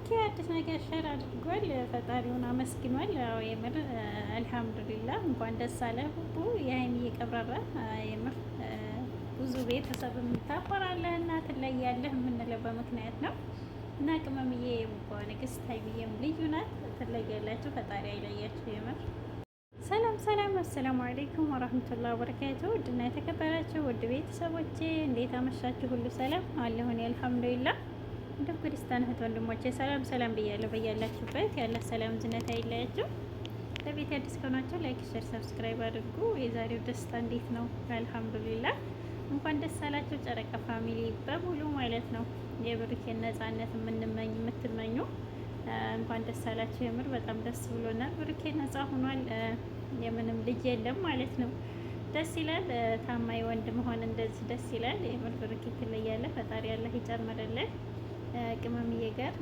ብሩኬ አዲስ ነገር ሸር አድርጓል። ፈጣሪውን አመስግኗል። ያው የምር አልሐምዱሊላህ እንኳን ደስ አለ ሁሉ የሀይሚዬ ቀብራራ የምር ብዙ ቤተሰብ ታፈራለህ እና ትለያለህ የምንለው በምክንያት ነው እና ቅመምዬ ንግስት ሀይሚዬም ልዩ ናት። ትለያላችሁ፣ ፈጣሪ አይለያችሁ የምር። ሰላም ሰላም፣ አሰላሙ አለይኩም ወራህመቱላሂ ወበረካቱ። ውድና የተከበራችሁ ውድ ቤተሰቦቼ እንዴት አመሻችሁ? ሁሉ ሰላም አለሁን? አልሐምዱሊላህ። እንደ ክርስቲያን እህት ወንድሞቼ ሰላም ሰላም ብያለሁ። በያላችሁበት ያለ ሰላም ዝነት አይለያችሁ። ለቤት አዲስ ከሆናችሁ ላይክ፣ ሼር፣ ሰብስክራይብ አድርጉ። የዛሬው ደስታ እንዴት ነው? አልሐምዱሊላህ። እንኳን ደስ አላችሁ ጨረቃ ፋሚሊ በሙሉ ማለት ነው። የብሩኬን ነፃነት የምትመኙ እንኳን ደስ አላችሁ። የምር በጣም ደስ ብሎናል። ብሩኬ ነፃ ሆኗል። የምንም ልጅ የለም ማለት ነው። ደስ ይላል። ታማኝ ወንድ መሆን እንደዚህ ደስ ይላል። የምር ብሩኬ ትለያለህ። ፈጣሪ ያለህ ይጨምርልን ቅመምዬ ጋር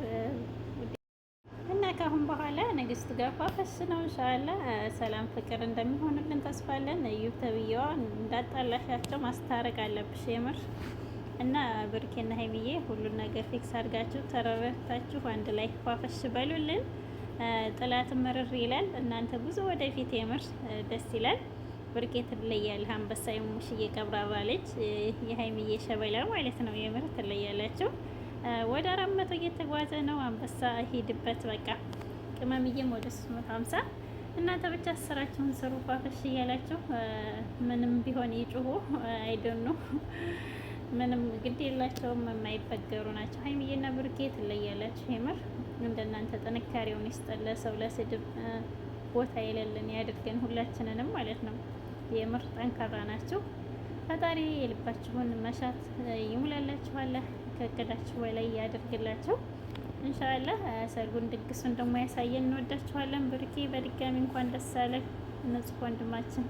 እና ከአሁን በኋላ ንግስት ጋር ፋፈስ ነው ኢንሻአላህ። ሰላም ፍቅር እንደሚሆንልን ተስፋለን። እዩብ ተብዬዋ እንዳጣላሻቸው ማስታረቅ አለብሽ የምር እና ብሩኬና ሀይሚዬ ሁሉን ነገር ፊክስ አድርጋችሁ ተረረታችሁ አንድ ላይ ፋፈሽ በሉልን። ጥላትም ምርር ይላል። እናንተ ብዙ ወደፊት የምር ደስ ይላል። ብሩኬ ትለያለህ። አንበሳ የሙሽዬ ቀብራራ ልጅ የሀይሚዬ ሸበላ ማለት ነው። የምር ትለያላችሁ። ወደ 400 እየተጓዘ ነው። አንበሳ ሂድበት በቃ። ቅመምዬም ወደ 350። እናንተ ብቻ ስራችሁን ስሩ ፋፈሽ እያላችሁ ምንም ቢሆን ይጩሁ አይደኑ ምንም ግድ የላቸውም። የማይበገሩ ናቸው። ሀይሚዬና ብሩኬ ትለያላችሁ። የምር እንደናንተ ጥንካሬውን ይስጠለ። ሰው ለስድብ ቦታ የሌለን ያድርገን ሁላችንንም ማለት ነው። የምር ጠንካራ ናችሁ። ፈጣሪ የልባችሁን መሻት ይሙላላችኋል። ከእቅዳችሁ በላይ ያደርግላችሁ ኢንሻአላህ። ሰርጉን ድግሱን ደግሞ ያሳየን። እንወዳችኋለን። ብሩኬ በድጋሚ እንኳን ደስ አለህ ንጹህ ወንድማችን።